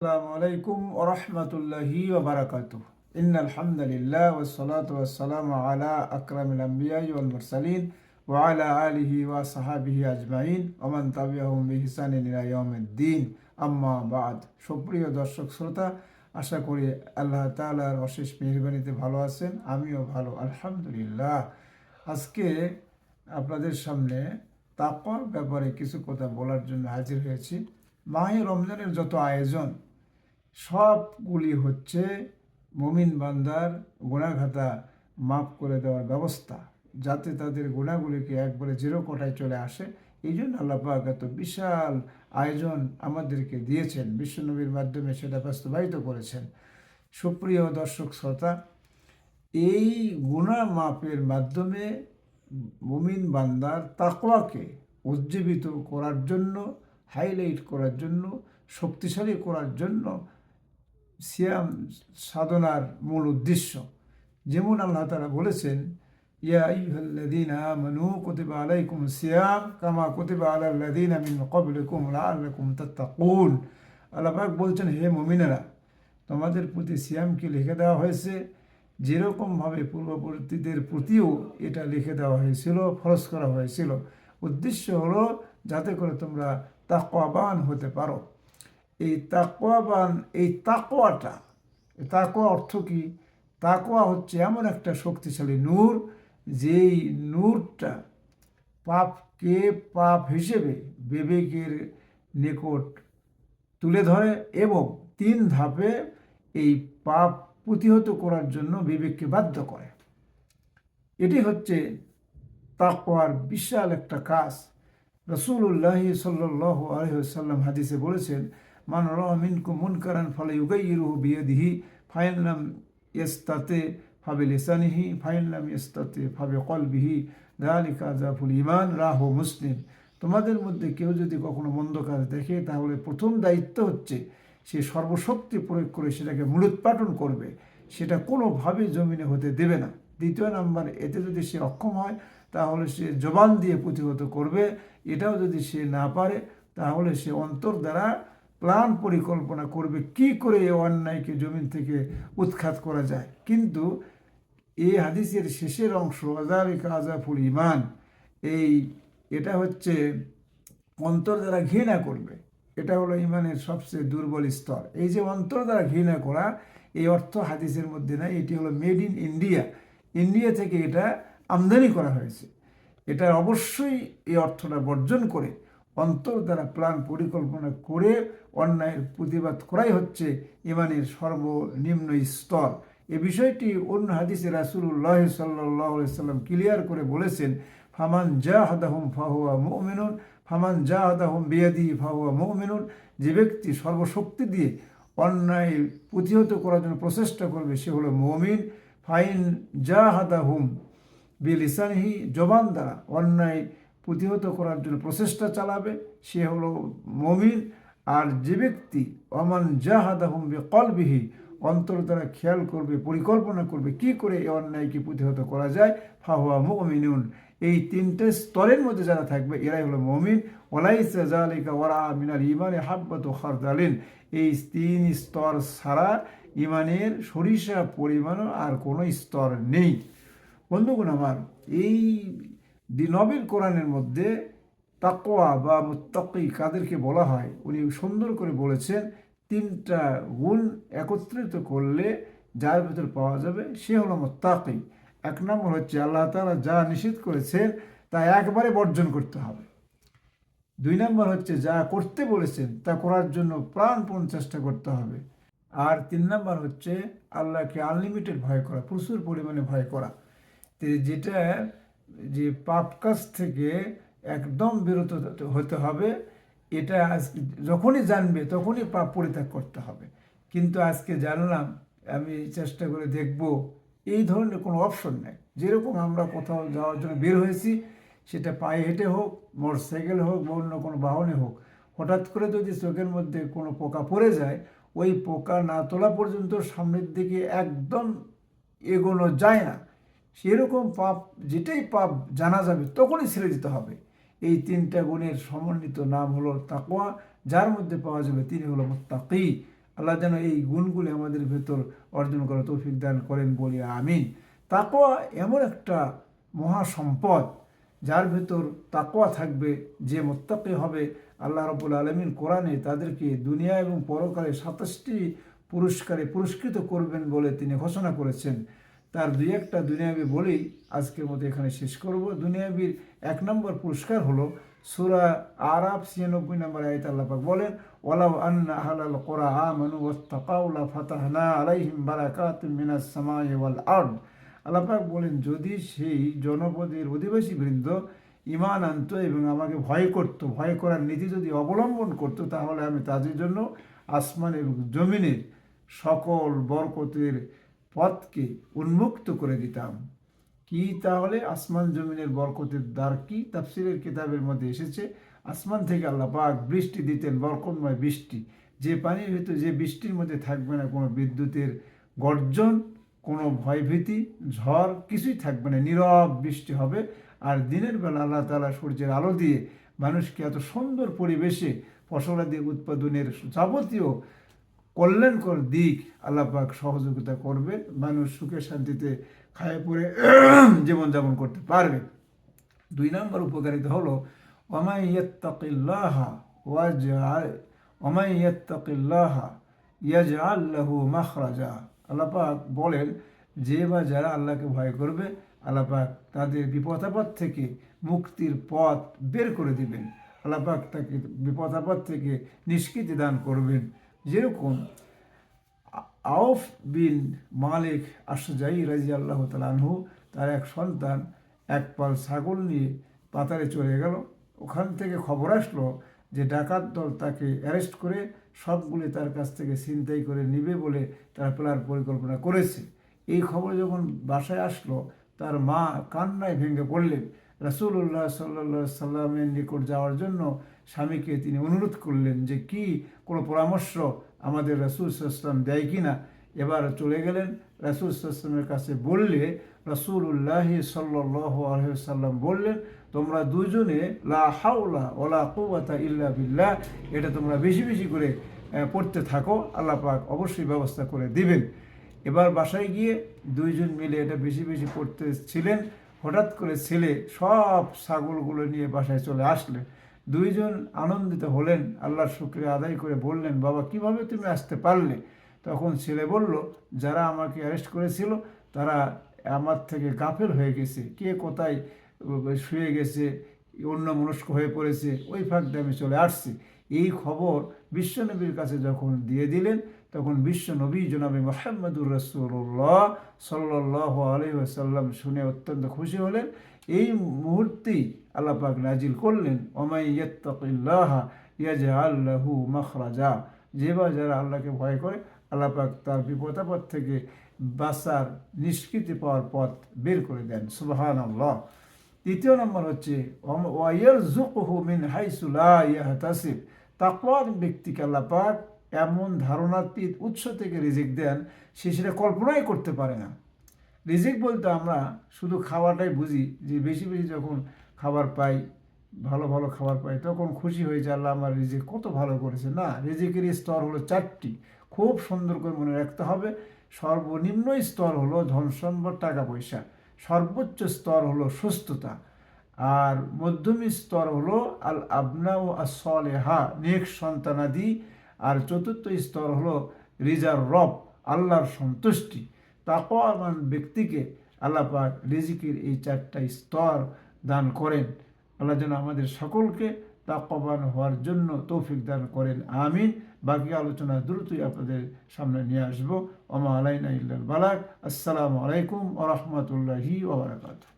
আসসালামু আলাইকুম ওয়া রাহমাতুল্লাহি ওয়া বারাকাতুহু। ইন্নাল হামদালিল্লাহ ওয়াস সালাতু ওয়াস সালামু আলা আকরামিল আমবিয়াই ওয়াল মুরসালিন ওয়া আলা আলিহি ওয়া সাহাবিহি আজমাইন ওয়া মান তাবিআহুম বিইহসানিন ইলা ইয়াউমিদ্দিন। আম্মা বাদ। সুপ্রিয় দর্শক শ্রোতা, আশা করি আল্লাহ তাআলার অশেষ মেহেরবানিতে ভালো আছেন। আমিও ভালো আলহামদুলিল্লাহ। আজকে আপনাদের সামনে তাকওয়ার ব্যাপারে কিছু কথা বলার জন্য হাজির হয়েছি। মাহে রমজানের যত আয়োজন সবগুলি হচ্ছে মুমিন বান্দার গুনাহখাতা মাফ করে দেওয়ার ব্যবস্থা, যাতে তাদের গুনাহগুলিকে একবারে জিরো কোটায় চলে আসে। এই জন্য আল্লাহ পাক এত বিশাল আয়োজন আমাদেরকে দিয়েছেন, বিশ্বনবীর মাধ্যমে সেটা বাস্তবায়িত করেছেন। সুপ্রিয় দর্শক শ্রোতা, এই গুনাহ মাফের মাধ্যমে মুমিন বান্দার তাকওয়াকে উজ্জীবিত করার জন্য, হাইলাইট করার জন্য, শক্তিশালী করার জন্য সিয়াম সাধনার মূল উদ্দেশ্য। যেমন আল্লাহ তাআলা বলেছেন, ইয়া আইয়ুহাল্লাযীনা আমানু কুতিবা আলাইকুমুস সিয়াম কামা কুতিবা আলাল্লাযীনা মিন ক্বাবলিকুম লাআল্লাকুম তাত্তাকুন। আল্লাহ পাক বলছেন, হে মুমিনেরা, তোমাদের প্রতি সিয়ামকে লিখে দেওয়া হয়েছে যেরকমভাবে পূর্ববর্তীদের প্রতিও এটা লিখে দেওয়া হয়েছিল, ফরজ করা হয়েছিল। উদ্দেশ্য হলো যাতে করে তোমরা তাকওয়াবান হতে পারো। এই তাকওয়াবান, এই তাকওয়াটা, তাকওয়া অর্থ কি? তাকওয়া হচ্ছে এমন একটা শক্তিশালী নূর, যেই নূরটা পাপকে পাপ হিসেবে বিবেকের নিকট তুলে ধরে এবং 3 ধাপে এই পাপ প্রতিহত করার জন্য বিবেককে বাধ্য করে। এটি হচ্ছে তাকওয়ার বিশাল একটা কাজ। রাসূলুল্লাহ সাল্লাল্লাহু আলাইহি ওয়াসাল্লাম হাদিসে বলেছেন, মান রাআ মিনকুম মুনকারান ফালাইয়ুগাইয়িরহু বিয়াদিহি ফাইন লাম ইস্তাতি ফাবিলিসানিহি ফাইন লাম ইস্তাতি ফাবিকলবিহি যালিকা আযাফুল ঈমান, রাহু মুসলিম। তোমাদের মধ্যে কেউ যদি কখনো মন্দ কাজ দেখে, তাহলে প্রথম দায়িত্ব হচ্ছে সে সর্বশক্তি প্রয়োগ করে সেটাকে মূলোৎপাটন করবে, সেটা কোনোভাবেই জমিনে হতে দেবে না। দ্বিতীয় নাম্বার, এতে যদি সে অক্ষম হয় তাহলে সে জবান দিয়ে প্রতিহত করবে। এটাও যদি সে না পারে তাহলে সে অন্তর দ্বারা প্ল্যান পরিকল্পনা করবে কি করে এই অন্যায়কে জমিন থেকে উৎখাত করা যায়। কিন্তু এই হাদিসের শেষের অংশ যালিকা আযাফুল ঈমান, এটা হচ্ছে অন্তর দ্বারা ঘৃণা করবে। এটা হলো ঈমানের সবচেয়ে দুর্বল স্তর। এই যে অন্তর দ্বারা ঘৃণা করা, এই অর্থ হাদিসের মধ্যে নাই। এটি হলো মেড ইন ইন্ডিয়া, ইন্ডিয়া থেকে এটা আমদানি করা হয়েছে। এটা অবশ্যই এই অর্থটা বর্জন করে অন্তর দ্বারা প্ল্যান পরিকল্পনা করে অন্যায়ের প্রতিবাদ করাই হচ্ছে ঈমানের সর্বনিম্ন স্তর। এ বিষয়টি অন্য হাদিসে রাসূলুল্লাহ সাল্লাল্লাহু আলাইহি সাল্লাম ক্লিয়ার করে বলেছেন, ফামান জাহাদাহুম ফাহুয়া মুমিনুন ফামান জাহাদাহুম বিয়াদিহি ফাহুয়া মুমিনুন। যে ব্যক্তি সর্বশক্তি দিয়ে অন্যায় প্রতিহত করার জন্য প্রচেষ্টা করবে সে হলো মুমিন। ফাইন জাহাদাহুম বিলিসানিহি, জবান দ্বারা অন্যায় প্রতিহত করার জন্য প্রচেষ্টা চালাবে সে হলো মুমিন। আর যে ব্যক্তি অমান জাহাদাহুম বিকলবিহি, অন্তর দ্বারা খেয়াল করবে, পরিকল্পনা করবে কি করে এই অন্যায়কে প্রতিহত করা যায়, ফাহুয়া মুমিনুন। এই 3টে স্তরের মধ্যে যারা থাকবে এরাই হলো মুমিন। ওয়ালাইসা যালিকা ওয়ারা মিনাল ঈমানি হাব্বাতু খারদালিন। এই 3 স্তর ছাড়া ঈমানের সরিষা পরিমাণও আর কোনো স্তর নেই। বন্ধুগণ আমার, এই নবীর কোরআনের মধ্যে তাকওয়া বা মুত্তাকি কাদেরকে বলা হয় উনি সুন্দর করে বলেছেন, 3টা গুণ একত্রিত করলে যার ভেতর পাওয়া যাবে সে হলো মুত্তাকি। 1 নম্বর হচ্ছে আল্লাহ তাআলা যা নিষেধ করেছেন তা একবারে বর্জন করতে হবে। 2 নম্বর হচ্ছে যা করতে বলেছেন তা করার জন্য প্রাণপণ চেষ্টা করতে হবে। আর 3 নম্বর হচ্ছে আল্লাহকে আনলিমিটেড ভয় করা, প্রচুর পরিমাণে ভয় করা। যেটা যে পাপ কাজ থেকে একদম বিরত হতে হবে। এটা আজকে যখনই জানবে তখনই পাপ পরিত্যাগ করতে হবে। কিন্তু আজকে জানলাম, আমি চেষ্টা করে দেখব, এই ধরনের কোনো অপশন নেই। যেরকম আমরা কোথাও যাওয়ার জন্য বের হয়েছি, সেটা পায়ে হেঁটে হোক, মোটরসাইকেল হোক বা অন্য কোনো বাহনে হোক, হঠাৎ করে যদি চোখের মধ্যে কোনো পোকা পড়ে যায়, ওই পোকা না তোলা পর্যন্ত সামনের দিকে একদম এগোনো যায় না। সেরকম পাপ, যেটাই পাপ জানা যাবে তখনই ছেড়ে দিতে হবে। এই 3টা গুণের সমন্বিত নাম হলো তাকওয়া। যার মধ্যে পাওয়া যাবে তিনি হলো মুত্তাকি। আল্লাহ যেন এই গুণগুলি আমাদের ভেতর অর্জন করার তৌফিক দান করেন বলি আমিন। তাকওয়া এমন একটা মহাসম্পদ, যার ভেতর তাকওয়া থাকবে, যে মুত্তাকি হবে, আল্লাহ রাব্বুল আলামিন কোরআনে তাদেরকে দুনিয়া এবং পরকালে 27টি পুরস্কারে পুরস্কৃত করবেন বলে তিনি ঘোষণা করেছেন। তার দুই একটা দুনিয়াবি বলেই আজকের মতো এখানে শেষ করব। দুনিয়াবির 1 নম্বর পুরস্কার হলো সূরা আরাফ 96 নম্বর আয়াতে আল্লাহ পাক বলেন, ওয়ালাউ আন্না আহলাল কুরা আমানু ওয়াত্তাকাউ লাফাতাহনা আলাইহিম বারাকাতুম মিনাস সামাই ওয়াল আরদ। আল্লাহ পাক বলেন, যদি সেই জনপদের অধিবাসী বৃন্দ ঈমান আনত এবং আমাকে ভয় করত, ভয় করার নীতি যদি অবলম্বন করত, তাহলে আমি তাদের জন্য আসমান এবং জমিনের সকল বরকতের পথকে উন্মুক্ত করে দিতাম। কি তাহলে আসমান জমিনের বরকতের দ্বার কি? তাফসীরের কিতাবের মধ্যে এসেছে, আসমান থেকে আল্লাহ পাক বৃষ্টি দিতেন, বরকতময় বৃষ্টি, যে পানির ভিতরে, যে বৃষ্টির মধ্যে থাকবে না কোনো বিদ্যুতের গর্জন, কোনো ভয়ভীতি, ঝড়, কিছুই থাকবে না, নীরব বৃষ্টি হবে। আর দিনের বেলা আল্লাহ তাআলা সূর্যের আলো দিয়ে মানুষকে এত সুন্দর পরিবেশে ফসলাদি উৎপাদনের যাবতীয় কল্যাণকর দিক আল্লাহ পাক সহযোগিতা করবে, মানুষ সুখে শান্তিতে খায় পরে জীবনযাপন করতে পারবে। 2 নম্বর উপকারিতা হলো ওয়ামান ইয়াত্তাকিল্লাহা ইয়াজআল লাহু মাখরাজা। আল্লাহ পাক বলেন, যে বা যারা আল্লাহকে ভয় করবে, আল্লাহ পাক তাদের বিপদ আপদ থেকে মুক্তির পথ বের করে দিবেন। আল্লাহ পাক তাকে বিপদ আপদ থেকে নিষ্কৃতি দান করবেন। যেরকম আউফ বিন মালিক আশজাই রাদিয়াল্লাহু তাআলা আনহু, তার এক সন্তান এক পাল ছাগল নিয়ে পাতারে চলে গেল। ওখান থেকে খবর আসলো যে ডাকাত দল তাকে অ্যারেস্ট করে সবগুলি তার কাছ থেকে ছিনতাই করে নিবে বলে তারা প্ল্যান পরিকল্পনা করেছে। এই খবর যখন বাসায় আসলো, তার মা কান্নায় ভেঙে পড়লেন। রাসূলুল্লাহ সাল্লাল্লাহু আলাইহি সাল্লামের নিকট যাওয়ার জন্য স্বামীকে তিনি অনুরোধ করলেন যে কি কোনো পরামর্শ আমাদের রাসূল সাল্লাল্লাহু আলাইহি ওয়াসাল্লাম দেয় কিনা। এবার চলে গেলেন রাসূল সাল্লাল্লাহু আলাইহি ওয়াসাল্লামের কাছে, বললে রাসূলুল্লাহ সাল্লাল্লাহু আলাইহি ওয়াসাল্লাম বললেন, তোমরা দুজনে লা হাওলা ওয়ালা কুওয়াতা ইল্লা বিল্লাহ, এটা তোমরা বেশি বেশি করে পড়তে থাকো, আল্লাহ পাক অবশ্যই ব্যবস্থা করে দিবেন। এবার বাসায় গিয়ে দুইজন মিলে এটা বেশি বেশি পড়তে ছিলেন। হঠাৎ করে ছেলে সব ছাগলগুলো নিয়ে বাসায় চলে আসলেন। দুইজন আনন্দিত হলেন, আল্লাহর শুকরিয়া আদায় করে বললেন, বাবা কিভাবে তুমি আসতে পারলে? তখন ছেলে বলল, যারা আমাকে অ্যারেস্ট করেছিল তারা আমার থেকে গাফেল হয়ে গেছে, কে কোথায় শুয়ে গেছে, অন্যমনস্ক হয়ে পড়েছে, ওই ফাঁকতে আমি চলে আসছি। এই খবর বিশ্বনবীর কাছে যখন দিয়ে দিলেন, তখন বিশ্বনবী জনাবে মুহাম্মদুর রাসূলুল্লাহ সাল্লাল্লাহু আলাইহি ওয়াসাল্লাম শুনে অত্যন্ত খুশি হলেন। এই মুহূর্তেই আল্লাহ পাক নাজিল করলেন, ওয়ামান ইয়াত্তাকিল্লাহা ইয়াজআল লাহু মাখরাজা। যে বা যারা আল্লাহকে ভয় করে, আল্লাহ পাক তার বিপদ আপদ থেকে বাঁচার, নিষ্কৃতি পাওয়ার পথ বের করে দেন। সুবহানাল্লাহ। 3 নম্বর হচ্ছে ওয়ায়ারযুকুহু মিন হাইসু লা ইয়াহতাসিব। তাকওয়ার ব্যক্তিকে আল্লাহ পাক এমন ধারণাতীত উৎস থেকে রিজিক দেন, সে সেটা কল্পনাই করতে পারে না। রিজিক বলতে আমরা শুধু খাওয়াটাই বুঝি, যে বেশি বেশি যখন খাবার পাই, ভালো ভালো খাবার পাই, তখন খুশি হয়ে যায়, আল্লাহ আমার রিজিক কত ভালো করেছে। না, রিজিকের স্তর হলো 4টি, খুব সুন্দর করে মনে রাখতে হবে। সর্বনিম্ন স্তর হলো ধন সম্পদ, টাকা পয়সা। সর্বোচ্চ স্তর হলো সুস্থতা। আর মধ্যমী স্তর হলো আল আবনা ও আসলেহা, নেক সন্তানাদি। আর চতুর্থ স্তর হলো রিজার রব, আল্লাহর সন্তুষ্টি। তাকওয়াবান ব্যক্তিকে আল্লাহ পাক রিজিকের এই 4টা স্তর দান করেন। আল্লাহ যেন আমাদের সকলকে তাকওয়াবান হওয়ার জন্য তৌফিক দান করেন, আমিন। বাকি আলোচনা দ্রুতই আপনাদের সামনে নিয়ে আসবো। ওমা আলাইনা ইল্লাল বালাগ। আসসালামু আলাইকুম ওয়া রাহমাতুল্লাহি ওয়া বারাকাতুহু।